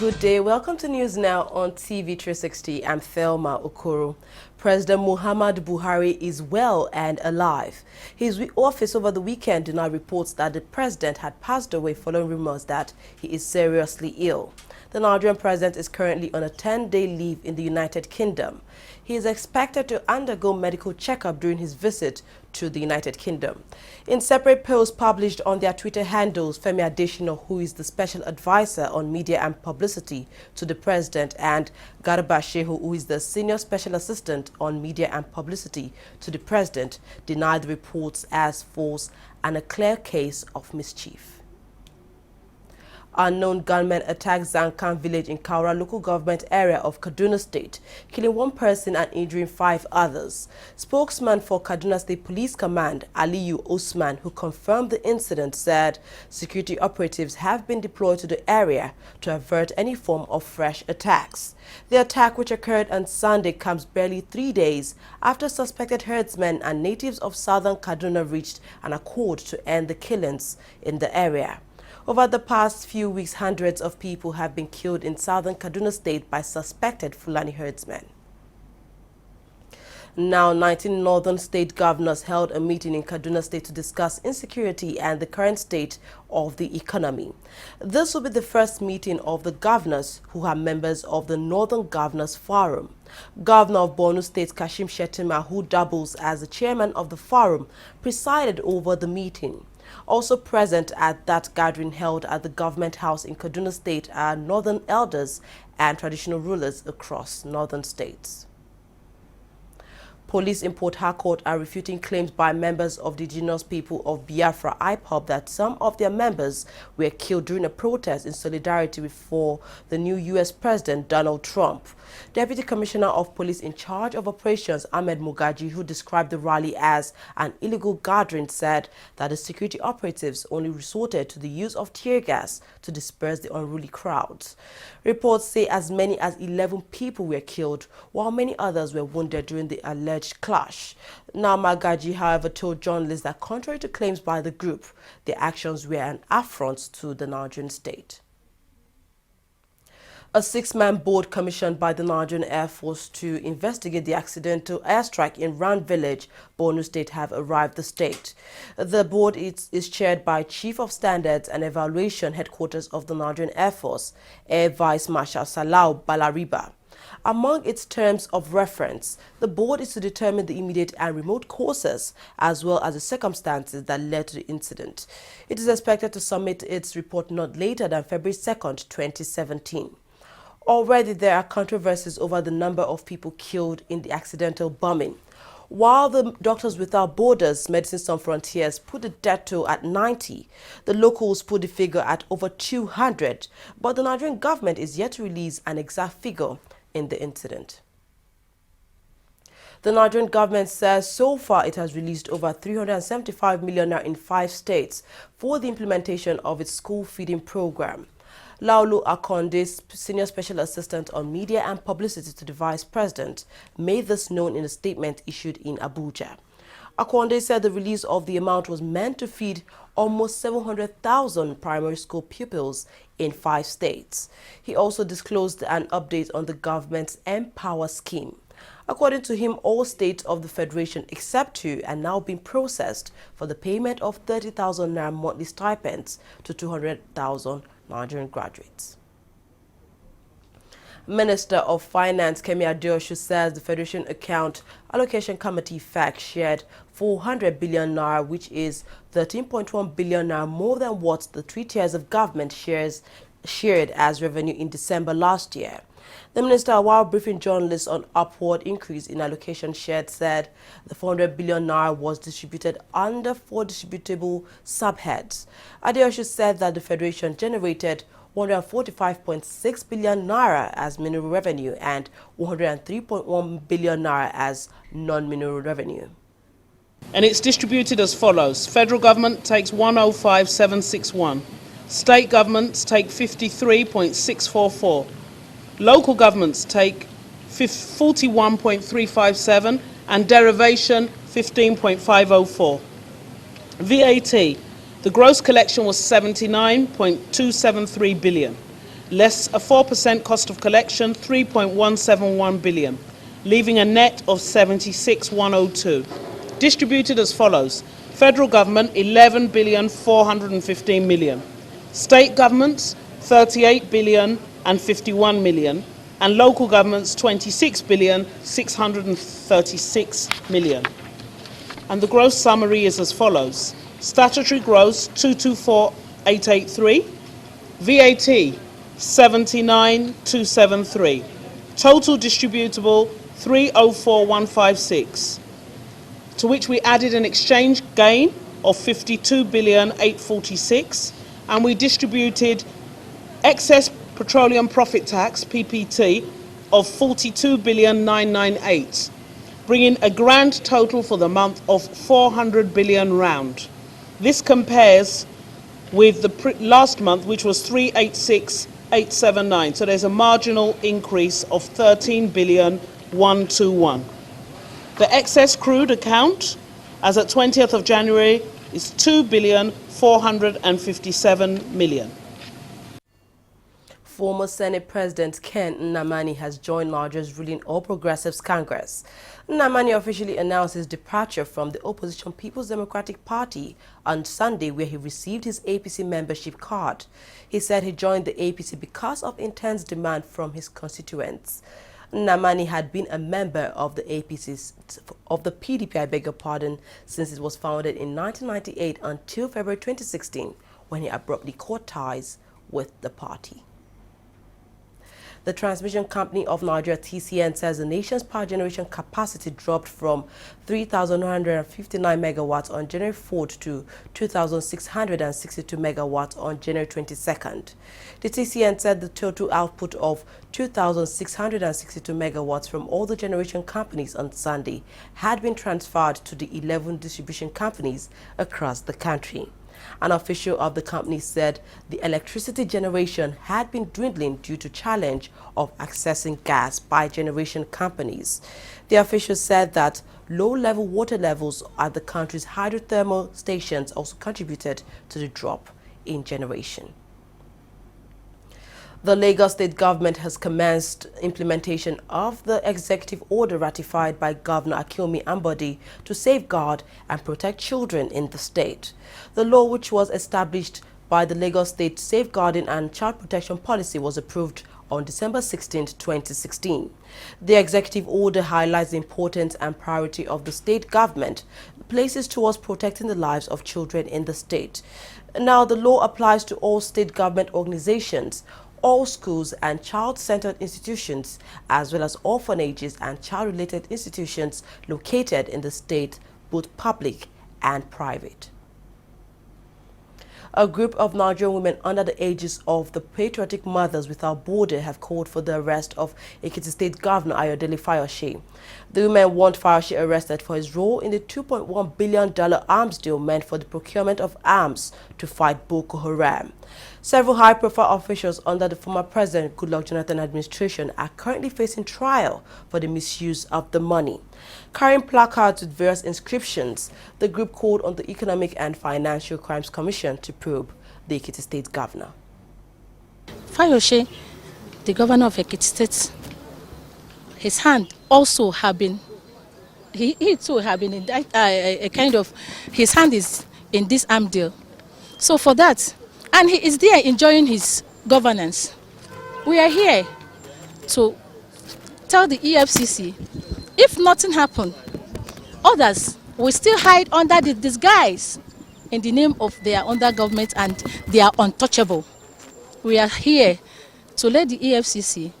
Good day. Welcome to News Now on TV360. I'm Thelma Okoro. President Muhammadu Buhari is well and alive. His office over the weekend denied reports that the president had passed away following rumors that he is seriously ill. The Nigerian president is currently on a 10-day leave in the United Kingdom. He is expected to undergo medical checkup during his visit to the United Kingdom. In separate posts published on their Twitter handles, Femi Adesina, who is the special advisor on media and publicity to the president, and Garba Shehu, who is the senior special assistant on media and publicity to the president, denied the reports as false and a clear case of mischief. Unknown gunmen attacked Zankan village in Kaura local government area of Kaduna State, killing one person and injuring 5 others. Spokesman for Kaduna State Police Command, Aliyu Osman, who confirmed the incident, said security operatives have been deployed to the area to avert any form of fresh attacks. The attack, which occurred on Sunday, comes barely 3 days after suspected herdsmen and natives of southern Kaduna reached an accord to end the killings in the area. Over the past few weeks, hundreds of people have been killed in southern Kaduna State by suspected Fulani herdsmen. Now, 19 northern state governors held a meeting in Kaduna State to discuss insecurity and the current state of the economy. This will be the first meeting of the governors who are members of the Northern Governors Forum. Governor of Borno State, Kashim Shettima, who doubles as the chairman of the forum, presided over the meeting. Also present at that gathering held at the government house in Kaduna State are northern elders and traditional rulers across northern states. Police in Port Harcourt are refuting claims by members of the indigenous people of Biafra IPOB that some of their members were killed during a protest in solidarity for the new U.S. President Donald Trump. Deputy Commissioner of Police in charge of operations, Ahmed Mugaji, who described the rally as an illegal gathering, said that the security operatives only resorted to the use of tear gas to disperse the unruly crowds. Reports say as many as 11 people were killed, while many others were wounded during the alleged clash. Now, Mugaji, however, told journalists that contrary to claims by the group, their actions were an affront to the Nigerian state. A 6-man board commissioned by the Nigerian Air Force to investigate the accidental airstrike in Ran Village, Borno State, have arrived the state. The board is chaired by Chief of Standards and Evaluation Headquarters of the Nigerian Air Force, Air Vice Marshal Salau Balariba. Among its terms of reference, the board is to determine the immediate and remote causes as well as the circumstances that led to the incident. It is expected to submit its report not later than February 2nd, 2017. Already there are controversies over the number of people killed in the accidental bombing. While the Doctors Without Borders, Medicine Sans Frontiers put the death toll at 90, the locals put the figure at over 200, but the Nigerian government is yet to release an exact figure in the incident. The Nigerian government says so far it has released over 375 million naira in 5 states for the implementation of its school feeding program. Laulu Akonde, Senior Special Assistant on Media and Publicity to the Vice President, made this known in a statement issued in Abuja. Akonde said the release of the amount was meant to feed almost 700,000 primary school pupils in 5 states. He also disclosed an update on the government's Empower scheme. According to him, all states of the Federation except 2 are now being processed for the payment of 30,000 naira monthly stipends to 200,000 Nigerian graduates. Minister of Finance Kemi Adeosun says the Federation Account Allocation Committee FAC shared 400 billion naira, which is 13.1 billion naira more than what the 3 tiers of government shared as revenue in December last year. The minister, while briefing journalists on upward increase in allocation shared, said the 400 billion naira was distributed under 4 distributable subheads. Adeosun said that the Federation generated 145.6 billion naira as mineral revenue and 103.1 billion naira as non-mineral revenue. And it's distributed as follows. Federal government takes 105.761. State governments take 53.644. Local governments take 41.357 and derivation 15.504. VAT, the gross collection was 79.273 billion. less a 4% cost of collection, 3.171 billion, leaving a net of 76,102. Distributed as follows: federal government 11,415 million, state governments 38,051 million, and local governments 26,636 million. And the gross summary is as follows: statutory gross 224,883, VAT 79,273, total distributable 304,156, to which we added an exchange gain of 52,846, and we distributed excess petroleum profit tax PPT of 42,998, bringing a grand total for the month of 400 billion round. This compares with the last month, which was 386,879. So there's a marginal increase of 13,121. The excess crude account, as at 20th of January, is 2,457 million. Former Senate President Ken Nnamani has joined Nigeria's ruling All Progressives Congress. Nnamani officially announced his departure from the opposition People's Democratic Party on Sunday, where he received his APC membership card. He said he joined the APC because of intense demand from his constituents. Nnamani had been a member of the PDP, I beg your pardon, since it was founded in 1998 until February 2016, when he abruptly cut ties with the party. The transmission company of Nigeria, TCN, says the nation's power generation capacity dropped from 3,959 megawatts on January 4th to 2,662 megawatts on January 22nd. The TCN said the total output of 2,662 megawatts from all the generation companies on Sunday had been transferred to the 11 distribution companies across the country. An official of the company said the electricity generation had been dwindling due to challenge of accessing gas by generation companies. The official said that low-level water levels at the country's hydrothermal stations also contributed to the drop in generation. The Lagos state government has commenced implementation of the executive order ratified by Governor Akinwumi Ambode to safeguard and protect children in the state. The law, which was established by the Lagos State Safeguarding and Child Protection Policy, was approved on December 16, 2016. The executive order highlights the importance and priority of the state government places towards protecting the lives of children in the state. Now, the law applies to all state government organizations, all schools and child-centered institutions, as well as orphanages and child-related institutions located in the state, both public and private. A group of Nigerian women under the aegis of the Patriotic Mothers Without Border have called for the arrest of Ekiti State Governor Ayodele Fayose. The women want Fayose arrested for his role in the $2.1 billion arms deal meant for the procurement of arms to fight Boko Haram. Several high-profile officials under the former President Goodluck Jonathan administration are currently facing trial for the misuse of the money. Carrying placards with various inscriptions, the group called on the Economic and Financial Crimes Commission to probe the Ekiti State governor. Fayose, the governor of Ekiti State, his hand also have been, he too have been in that, a kind of, his hand is in this arm deal. So for that, and he is there enjoying his governance. We are here to tell the EFCC, if nothing happened, others will still hide under the disguise in the name of their under government and they are untouchable. We are here to let the EFCC,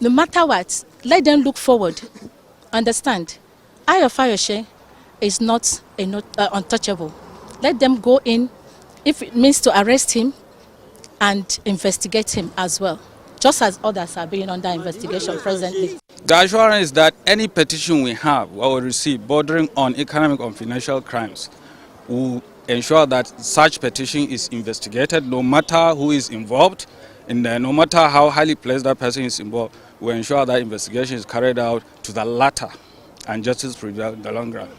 no matter what, let them look forward. Understand, Ayo Fayose is not untouchable. Let them go in, if it means to arrest him and investigate him as well, just as others are being under investigation presently. The assurance is that any petition we have or we receive bordering on economic or financial crimes will ensure that such petition is investigated, no matter who is involved, and no matter how highly placed that person is involved. We ensure that investigation is carried out to the latter and justice prevails in the long run.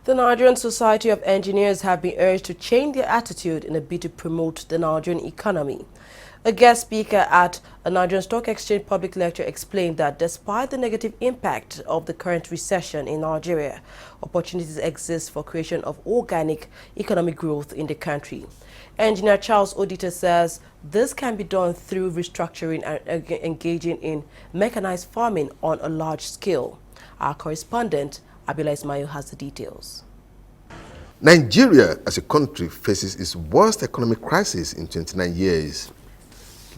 The Nigerian Society of Engineers have been urged to change their attitude in a bid to promote the Nigerian economy. A guest speaker at a Nigerian Stock Exchange public lecture explained that despite the negative impact of the current recession in Nigeria, opportunities exist for creation of organic economic growth in the country. Engineer Charles Odita says this can be done through restructuring and engaging in mechanized farming on a large scale. Our correspondent, Abila Ismail, has the details. Nigeria as a country faces its worst economic crisis in 29 years.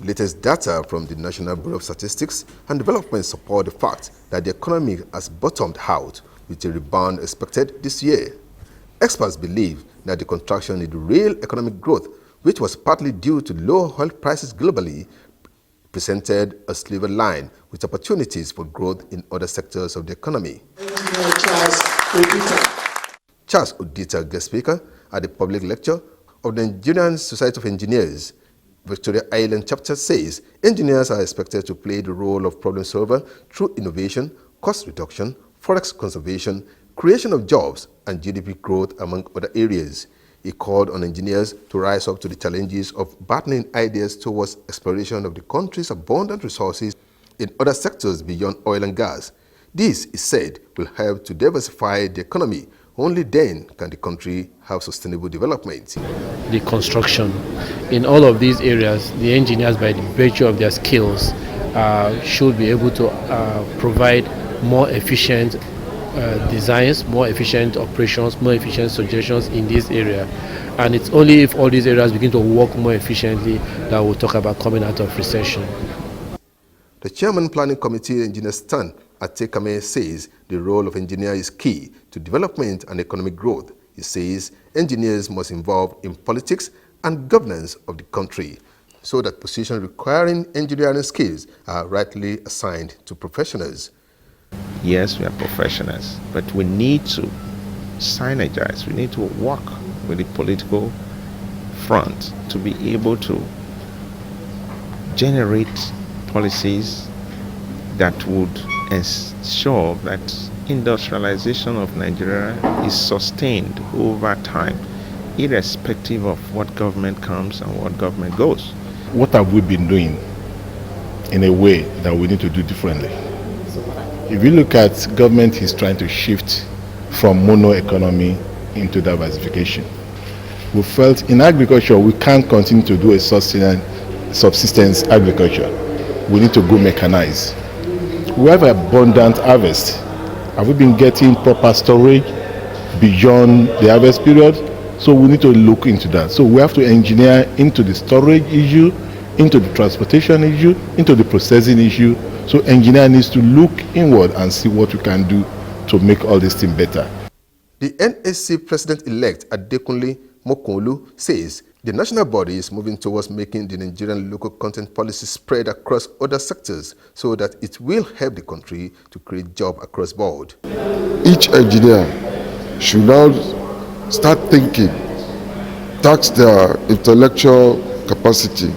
Latest data from the National Bureau of Statistics and Development support the fact that the economy has bottomed out with a rebound expected this year. Experts believe that the contraction in the real economic growth, which was partly due to low oil prices globally, presented a silver line with opportunities for growth in other sectors of the economy. Charles Odita, guest speaker at the public lecture of the Nigerian Society of Engineers, Victoria Island chapter, says engineers are expected to play the role of problem solver through innovation, cost reduction, forex conservation, creation of jobs, and GDP growth, among other areas. He called on engineers to rise up to the challenges of battling ideas towards exploration of the country's abundant resources in other sectors beyond oil and gas. This, he said, will help to diversify the economy. Only then can the country have sustainable development. The construction, in all of these areas, the engineers, by the virtue of their skills, should be able to provide more efficient designs, more efficient operations, more efficient suggestions in this area. And it's only if all these areas begin to work more efficiently that we'll talk about coming out of recession. The Chairman Planning Committee, Engineer Stan Atekame, says the role of engineer is key to development and economic growth. He says engineers must involve in politics and governance of the country so that positions requiring engineering skills are rightly assigned to professionals. Yes, we are professionals, but we need to synergize. We need to work with the political front to be able to generate policies that would ensure that industrialization of Nigeria is sustained over time, irrespective of what government comes and what government goes. What have we been doing in a way that we need to do differently? If you look at government is trying to shift from mono economy into diversification. We felt in agriculture we can't continue to do a subsistence agriculture. We need to go mechanize. We have abundant harvest. Have we been getting proper storage beyond the harvest period? So we need to look into that. So we have to engineer into the storage issue, into the transportation issue, into the processing issue. So engineer needs to look inward and see what we can do to make all this thing better. The NSC President-elect Adekunle Mokunlu says the national body is moving towards making the Nigerian local content policy spread across other sectors so that it will help the country to create jobs across board. Each engineer should now start thinking, tax their intellectual capacity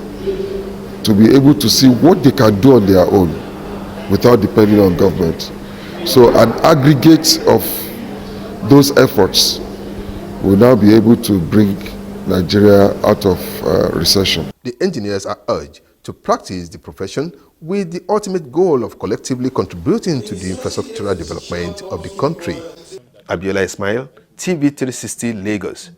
to be able to see what they can do on their own without depending on government. So an aggregate of those efforts will now be able to bring Nigeria out of recession. The engineers are urged to practice the profession with the ultimate goal of collectively contributing to the infrastructural development of the country. Abiola Ismail, TV360, Lagos.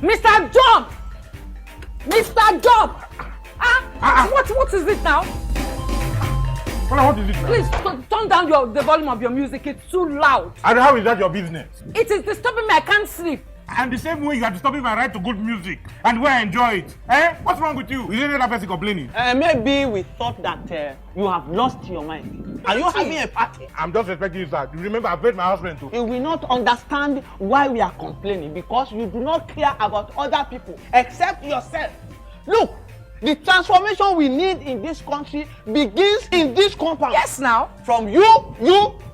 Mr. Job! Mr. Job! What is it now? What is it now? Please turn down the volume of your music. It's too loud. And how is that your business? It is disturbing me. I can't sleep. And the same way you are disturbing my right to good music and where I enjoy it. Eh? What's wrong with you? Is there another person complaining? Maybe we thought that you have lost your mind. Are you having a party? I'm just respecting you, sir. You remember I paid my house rent too. You will not understand why we are complaining because you do not care about other people except yourself. Look, the transformation we need in this country begins in this compound. Yes, now. From you,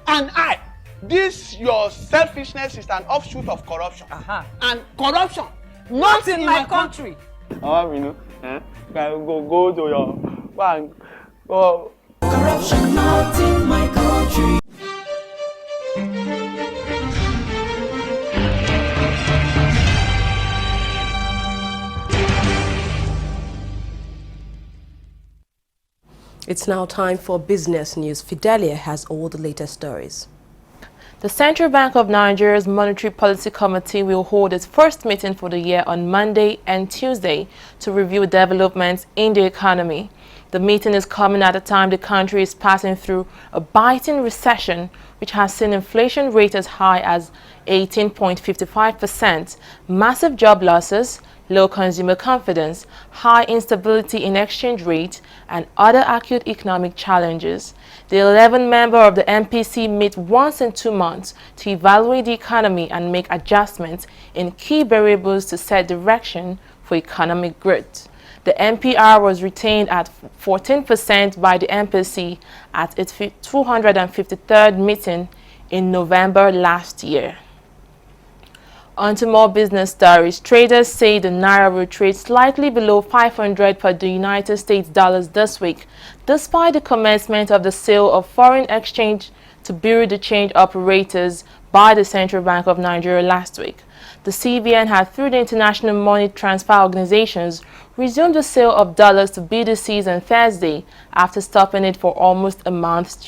and I. This your selfishness is an offshoot of corruption. And corruption not in my country. How we know? Go to your Bang. Oh. Corruption not in my country. It's now time for business news. Fidelia has all the latest stories. The Central Bank of Nigeria's Monetary Policy Committee will hold its first meeting for the year on Monday and Tuesday to review developments in the economy. The meeting is coming at a time the country is passing through a biting recession, which has seen inflation rate as high as 18.55%, massive job losses, low consumer confidence, high instability in exchange rate, and other acute economic challenges. The 11-member of the MPC meet once in 2 months to evaluate the economy and make adjustments in key variables to set direction for economic growth. The MPR was retained at 14% by the MPC at its 253rd meeting in November last year. On to more business stories. Traders say the Naira will trade slightly below 500 per the United States dollars this week, despite the commencement of the sale of foreign exchange to bureau de change operators by the Central Bank of Nigeria last week. The CBN had, through the International Money Transfer Organizations, resumed the sale of dollars to BDCs on Thursday after stopping it for almost a month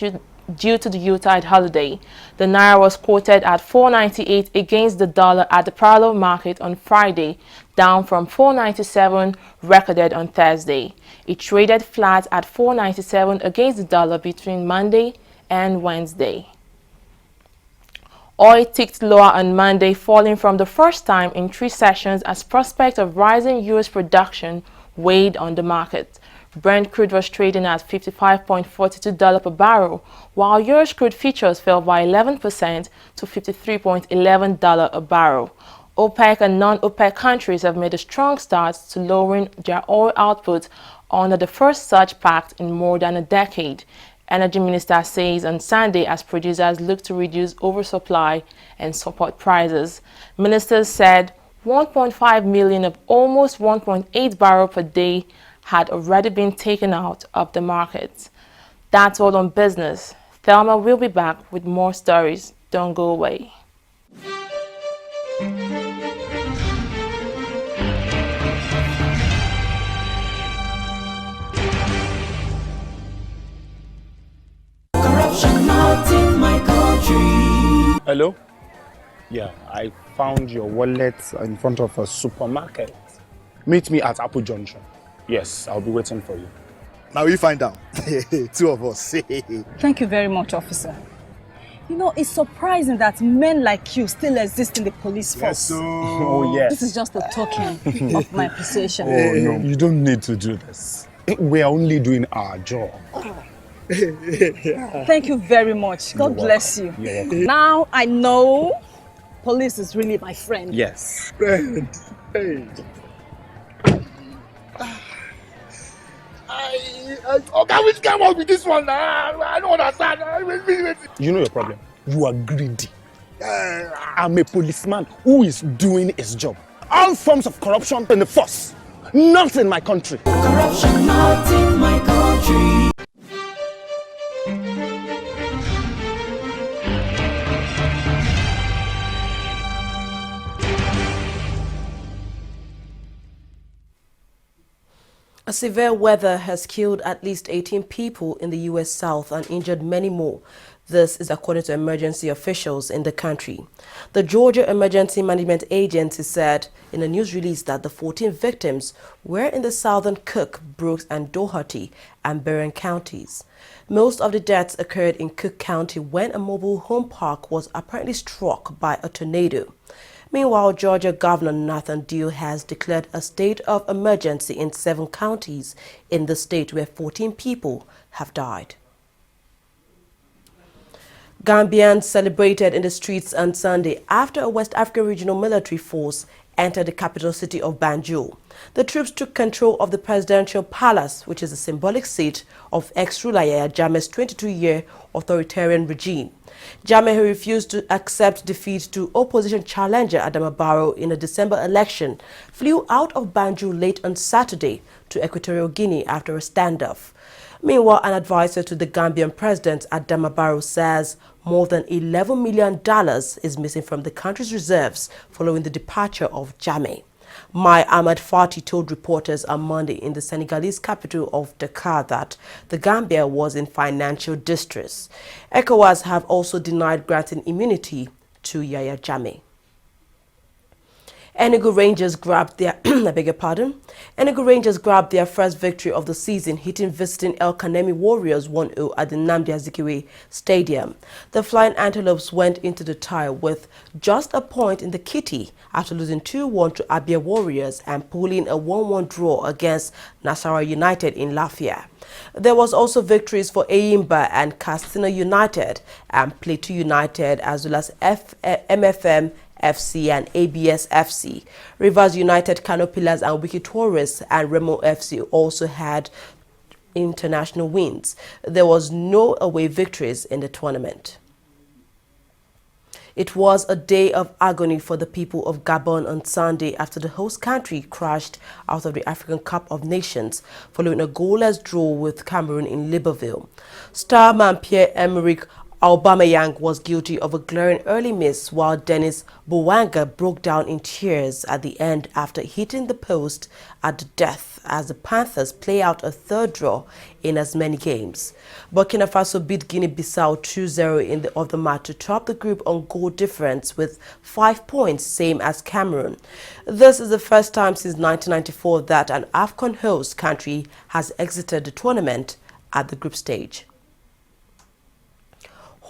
due to the Yuletide holiday. The Naira was quoted at 4.98 against the dollar at the parallel market on Friday, down from 4.97 recorded on Thursday. It traded flat at 4.97 against the dollar between Monday and Wednesday. Oil ticked lower on Monday, falling from the first time in 3 sessions as prospect of rising U.S. production weighed on the market. Brent crude was trading at $55.42 per barrel, while US crude futures fell by 11% to $53.11 a barrel. OPEC and non-OPEC countries have made a strong start to lowering their oil output under the first such pact in more than a decade. Energy Minister says on Sunday as producers look to reduce oversupply and support prices. Ministers said 1.5 million of almost 1.8 barrels per day had already been taken out of the market. That's all on business. Thelma will be back with more stories. Don't go away. Corruption not in my country. Hello? Yeah, I found your wallet in front of a supermarket. Meet me at Apple Junction. Yes, I'll be waiting for you. Now we find out. 2 of us. Thank you very much, officer. You know, it's surprising that men like you still exist in the police force. Yes, so... Oh, yes. This is just a token of my appreciation. Oh, no, you don't need to do this. We are only doing our job. Thank you very much. God bless you. You're welcome. Now I know police is really my friend. Yes. Friend. Hey. Okay, which came up with this one? I don't understand. You know your problem. You are greedy. I'm a policeman who is doing his job. All forms of corruption in the force. Not in my country. Corruption not in my country. A severe weather has killed at least 18 people in the U.S. South and injured many more. This is according to emergency officials in the country. The Georgia Emergency Management Agency said in a news release that the 14 victims were in the southern Cook, Brooks, and Doherty and Barron counties. Most of the deaths occurred in Cook County when a mobile home park was apparently struck by a tornado. Meanwhile, Georgia Governor Nathan Deal has declared a state of emergency in 7 counties in the state where 14 people have died. Gambians celebrated in the streets on Sunday after a West African regional military force entered the capital city of Banjul. The troops took control of the presidential palace, which is a symbolic seat of ex-ruler Yahya Jammeh's 22-year authoritarian regime. Jammeh, who refused to accept defeat to opposition challenger Adama Barrow in a December election, flew out of Banjul late on Saturday to Equatorial Guinea after a standoff. Meanwhile, an advisor to the Gambian president, Adama Barrow, says more than $11 million is missing from the country's reserves following the departure of Jammeh. Mai Ahmad Fati told reporters on Monday in the Senegalese capital of Dakar that the Gambia was in financial distress. ECOWAS have also denied granting immunity to Yahya Jammeh. Enugu Rangers grabbed their Enugu Rangers grabbed their first victory of the season, hitting visiting El Kanemi Warriors 1-0 at the Nnamdi Azikiwe Stadium. The Flying Antelopes went into the tie with just a point in the kitty after losing 2-1 to Abia Warriors and pulling a 1-1 draw against Nasarawa United in Lafia. There was also victories for Eyimba and Castina United and Plateau United, as well as MFM FC and ABS FC. Rivers United, Kano Pillars and Wiki Tourists and Remo FC also had international wins. There was no away victories in the tournament. It was a day of agony for the people of Gabon on Sunday after the host country crashed out of the African Cup of Nations following a goalless draw with Cameroon in Libreville. Starman Pierre-Emerick Aubameyang was guilty of a glaring early miss, while Dennis Bouanga broke down in tears at the end after hitting the post at the death as the Panthers play out a third draw in as many games. Burkina Faso beat Guinea-Bissau 2-0 in the match to top the group on goal difference with 5 points, same as Cameroon. This is the first time since 1994 that an AFCON host country has exited the tournament at the group stage.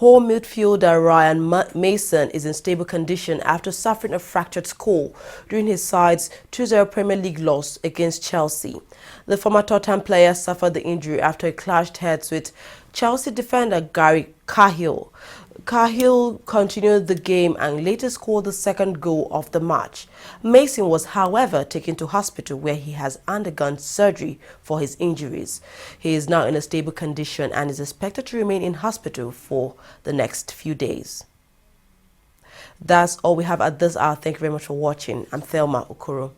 Home midfielder Ryan Mason is in stable condition after suffering a fractured skull during his side's 2-0 Premier League loss against Chelsea. The former Tottenham player suffered the injury after he clashed heads with Chelsea defender Gary Cahill. Cahill continued the game and later scored the second goal of the match. Mason was, however, taken to hospital where he has undergone surgery for his injuries. He is now in a stable condition and is expected to remain in hospital for the next few days. That's all we have at this hour. Thank you very much for watching. I'm Thelma Okoro.